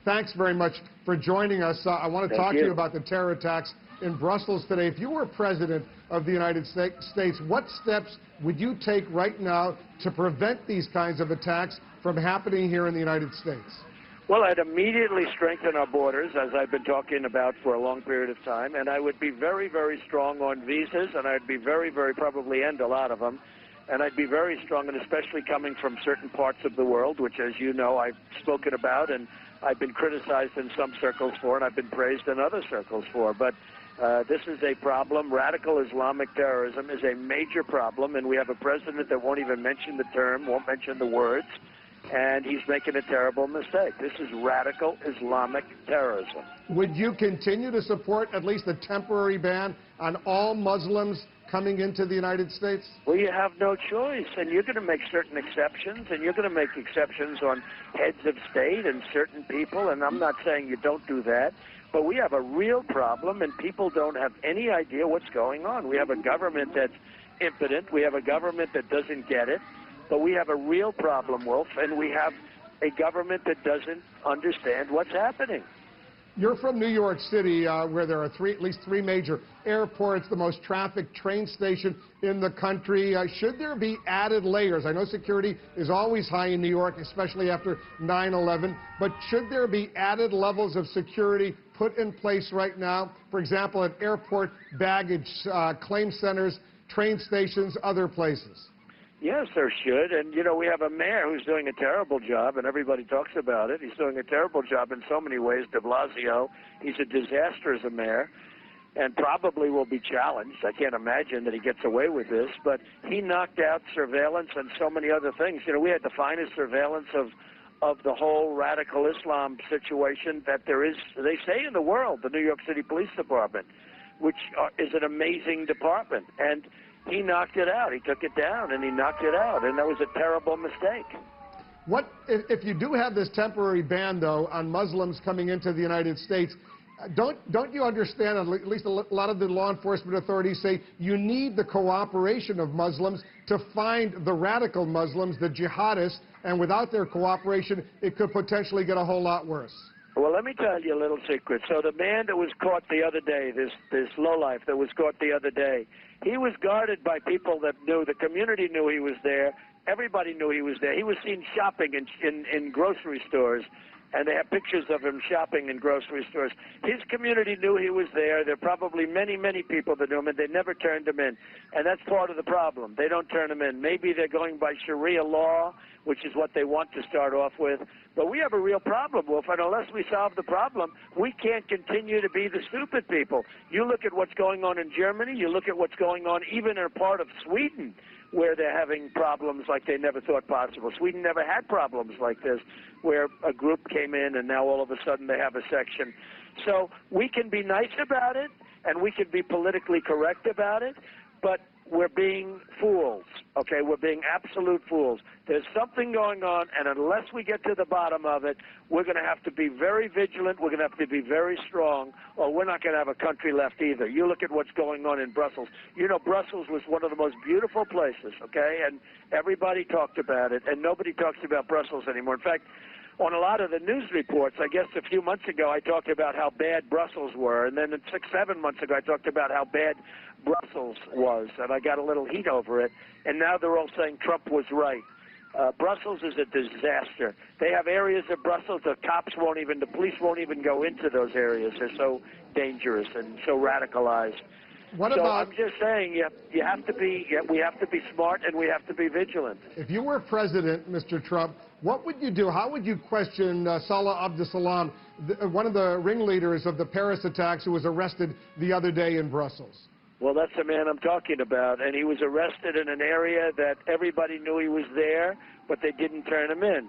thanks very much for joining us. I want to talk to you about the terror attacks in Brussels today. If you were president of the United States, what steps would you take right now to prevent these kinds of attacks from happening here in the United States? Well, I'd immediately strengthen our borders, as I've been talking about for a long period of time, and I would be very, very strong on visas, and I'd be very, very probably end a lot of them, and I'd be very strong, and especially coming from certain parts of the world, which, as you know, I've spoken about, and I've been criticized in some circles for, and I've been praised in other circles for. But this is a problem. Radical Islamic terrorism is a major problem, and we have a president that won't even mention the term, won't mention the words, and he's making a terrible mistake. This is radical Islamic terrorism. Would you continue to support at least a temporary ban on all Muslims coming into the United States? Well, you have no choice, and you're going to make certain exceptions, and you're going to make exceptions on heads of state and certain people, and I'm not saying you don't do that, but we have a real problem, and people don't have any idea what's going on. We have a government that's impotent. We have a government that doesn't get it. But we have a real problem, Wolf, and we have a government that doesn't understand what's happening. You're from New York City, where there are at least three major airports, the most trafficked train station in the country. Should there be added layers? I know security is always high in New York, especially after 9/11, but should there be added levels of security put in place right now? For example, at airport baggage claim centers, train stations, other places. Yes, there should. And, you know, we have a mayor who's doing a terrible job, and everybody talks about it. He's doing a terrible job in so many ways, de Blasio. He's a disaster as a mayor and probably will be challenged. I can't imagine that he gets away with this, but he knocked out surveillance and so many other things. You know, we had the finest surveillance of the whole radical Islam situation that there is, they say, in the world, the New York City Police Department, which is an amazing department. And he knocked it out. He took it down, and he knocked it out, and that was a terrible mistake. What if you do have this temporary ban, though, on Muslims coming into the United States? Don't you understand, at least a lot of the law enforcement authorities say, you need the cooperation of Muslims to find the radical Muslims, the jihadists, and without their cooperation, it could potentially get a whole lot worse. Well, let me tell you a little secret. So the man that was caught the other day, this lowlife that was caught the other day, he was guarded by people that knew, the community knew he was there. Everybody knew he was there. He was seen shopping in grocery stores, and they have pictures of him shopping in grocery stores. His community knew he was there. There are probably many, many people that knew him, and they never turned him in. And that's part of the problem. They don't turn him in. Maybe they're going by Sharia law, which is what they want to start off with. But we have a real problem, Wolf, and unless we solve the problem, we can't continue to be the stupid people. You look at what's going on in Germany, you look at what's going on even in a part of Sweden, where they're having problems like they never thought possible. Sweden never had problems like this, where a group came in and now all of a sudden they have a section. So we can be nice about it, and we can be politically correct about it, but we're being fools, okay? We're being absolute fools. There's something going on, and unless we get to the bottom of it, we're going to have to be very vigilant. We're going to have to be very strong, or we're not going to have a country left either. You look at what's going on in Brussels. You know, Brussels was one of the most beautiful places, okay? And everybody talked about it, and nobody talks about Brussels anymore. In fact, on a lot of the news reports, I guess a few months ago, I talked about how bad Brussels were, and then 6, 7 months ago, I talked about how bad Brussels was, and I got a little heat over it, and now they're all saying Trump was right. Brussels is a disaster. They have areas of Brussels, the police won't even go into those areas. They're so dangerous and so radicalized. I'm just saying, we have to be smart, and we have to be vigilant. If you were president, Mr. Trump, what would you do? How would you question Salah Abdeslam, one of the ringleaders of the Paris attacks, who was arrested the other day in Brussels? Well, that's the man I'm talking about, and he was arrested in an area that everybody knew he was there, but they didn't turn him in.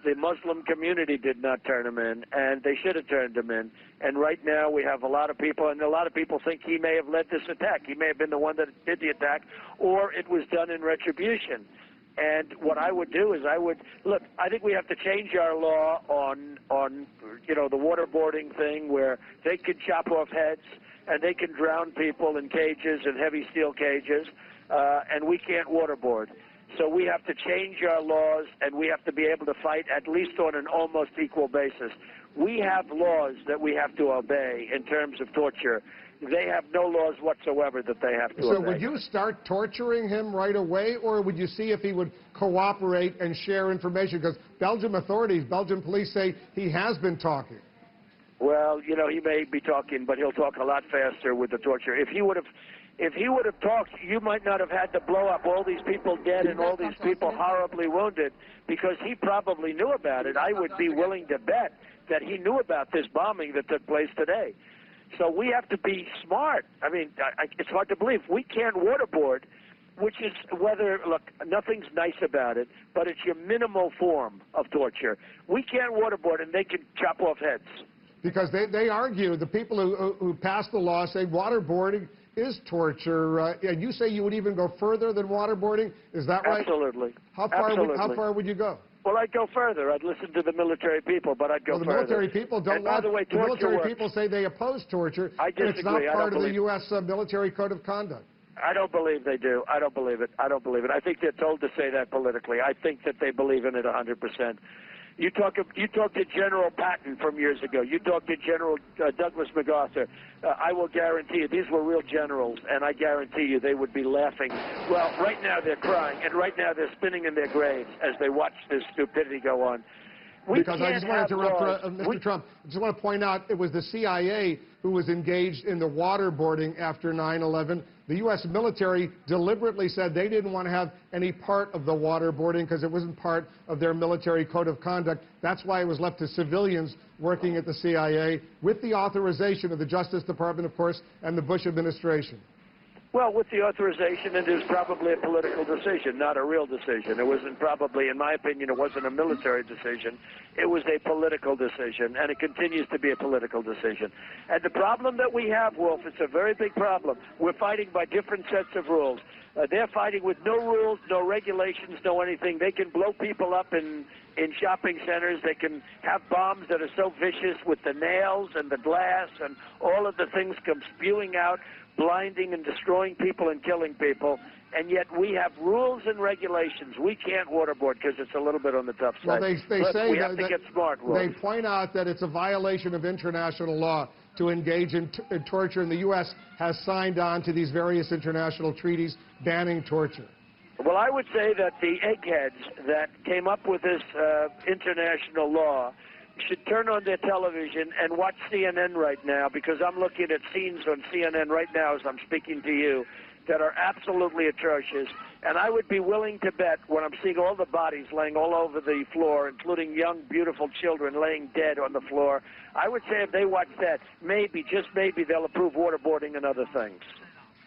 The Muslim community did not turn him in, and they should have turned him in. And right now we have a lot of people, and a lot of people think he may have led this attack. He may have been the one that did the attack, or it was done in retribution. And what I would do is look, I think we have to change our law on you know, the waterboarding thing, where they could chop off heads and they can drown people in cages and heavy steel cages, and we can't waterboard. So we have to change our laws, and we have to be able to fight at least on an almost equal basis. We have laws that we have to obey in terms of torture. They have no laws whatsoever that they have to obey. So would you start torturing him right away, or would you see if he would cooperate and share information? Because Belgian authorities, Belgian police say he has been talking. Well, you know, he may be talking, but he'll talk a lot faster with the torture. If he would have talked, you might not have had to blow up all these people dead and all these people horribly wounded, because he probably knew about it. I would be willing to bet that he knew about this bombing that took place today. So we have to be smart. I mean, it's hard to believe. We can't waterboard, which is look, nothing's nice about it, but it's your minimal form of torture. We can't waterboard, and they can chop off heads. Because they argue, the people who passed the law say waterboarding is torture, and you say you would even go further than waterboarding. Is that right? Absolutely. How far would you go? Well, I'd go further. I'd listen to the military people, but I'd go further. The military people don't want. The military people say they oppose torture. I disagree. It's not part of the U.S. Military Code of Conduct. I don't believe they do. I don't believe it. I don't believe it. I think they're told to say that politically. I think that they believe in it 100%. You talk to General Patton from years ago. You talk to General Douglas MacArthur. I will guarantee you, these were real generals, and I guarantee you they would be laughing. Well, right now they're crying, and right now they're spinning in their graves as they watch this stupidity go on. Because I just want to interrupt, Mr. Trump. I just want to point out it was the CIA who was engaged in the waterboarding after 9/11. The U.S. military deliberately said they didn't want to have any part of the waterboarding because it wasn't part of their military code of conduct. That's why it was left to civilians working at the CIA with the authorization of the Justice Department, of course, and the Bush administration. Well, with the authorization, it is probably a political decision, not a real decision. It wasn't probably, in my opinion, it wasn't a military decision. It was a political decision, and it continues to be a political decision. And the problem that we have, Wolf, it's a very big problem. We're fighting by different sets of rules. They're fighting with no rules, no regulations, no anything. They can blow people up in shopping centers. They can have bombs that are so vicious with the nails and the glass and all of the things come spewing out, blinding and destroying people and killing people, and yet we have rules and regulations. We can't waterboard because it's a little bit on the tough side. Well, they say we have to get smart. They point out that it's a violation of international law to engage in torture, and the U.S. has signed on to these various international treaties banning torture. Well, I would say that the eggheads that came up with this international law should turn on their television and watch CNN right now, because I'm looking at scenes on CNN right now as I'm speaking to you that are absolutely atrocious. And I would be willing to bet, when I'm seeing all the bodies laying all over the floor, including young, beautiful children laying dead on the floor, I would say if they watch that, maybe, just maybe, they'll approve waterboarding and other things.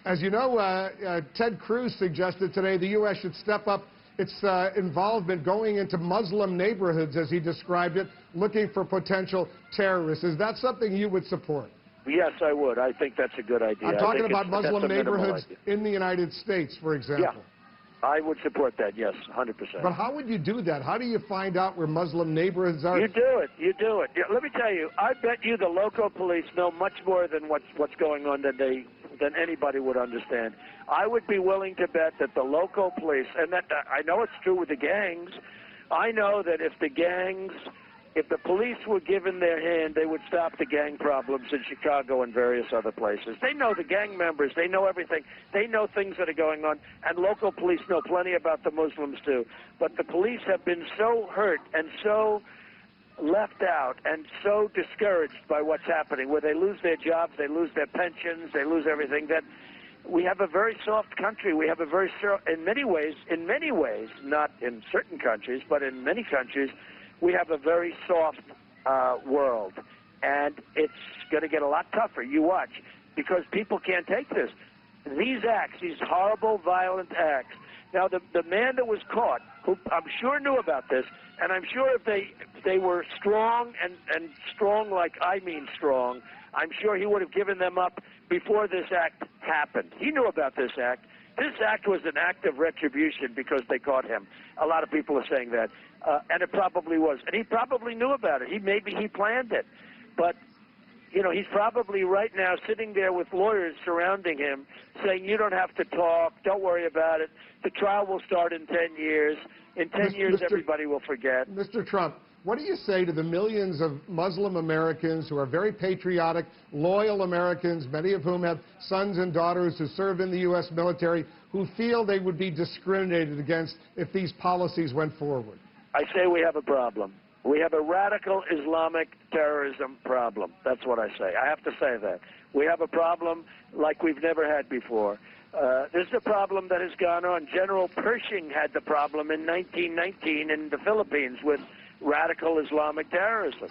As you know, Ted Cruz suggested today the U.S. should step up its involvement going into Muslim neighborhoods, as he described it, looking for potential terrorists. Is that something you would support? Yes, I would. I think that's a good idea. I'm talking about Muslim neighborhoods in the United States, for example. Yeah, I would support that, yes, 100%. But how would you do that? How do you find out where Muslim neighborhoods are? You do it. You do it. Yeah, let me tell you, I bet you the local police know much more than what's going on than anybody would understand. I would be willing to bet that the local police, and that I know it's true with the gangs, I know that if the police were given their hand, they would stop the gang problems in Chicago and various other places. They know the gang members. They know everything. They know things that are going on, and local police know plenty about the Muslims too. But the police have been so hurt and so left out and so discouraged by what's happening, where they lose their jobs, they lose their pensions, they lose everything, that we have a very soft country. We have a very, in many ways, not in certain countries, but in many countries, we have a very soft world. And it's going to get a lot tougher, you watch, because people can't take this. These acts, these horrible, violent acts. Now, the man that was caught, who I'm sure knew about this, and I'm sure if they were strong and strong like I mean strong, I'm sure he would have given them up before this act happened. He knew about this act. This act was an act of retribution because they caught him. A lot of people are saying that, and it probably was. And he probably knew about it. Maybe he planned it. But You know, he's probably right now sitting there with lawyers surrounding him saying, you don't have to talk, don't worry about it. The trial will start in 10 years. In 10 years, everybody will forget. Mr. Trump, what do you say to the millions of Muslim Americans who are very patriotic, loyal Americans, many of whom have sons and daughters who serve in the U.S. military, who feel they would be discriminated against if these policies went forward? I say we have a problem. We have a radical Islamic terrorism problem. That's what I say. I have to say that. We have a problem like we've never had before. This is a problem that has gone on. General Pershing had the problem in 1919 in the Philippines with radical Islamic terrorism.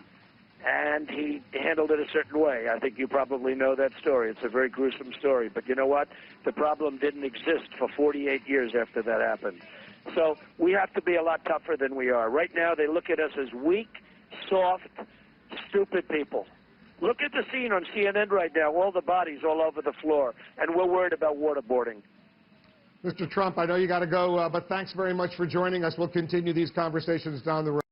And he handled it a certain way. I think you probably know that story. It's a very gruesome story. But you know what? The problem didn't exist for 48 years after that happened. So we have to be a lot tougher than we are. Right now, they look at us as weak, soft, stupid people. Look at the scene on CNN right now, all the bodies all over the floor, and we're worried about waterboarding. Mr. Trump, I know you got to go, but thanks very much for joining us. We'll continue these conversations down the road.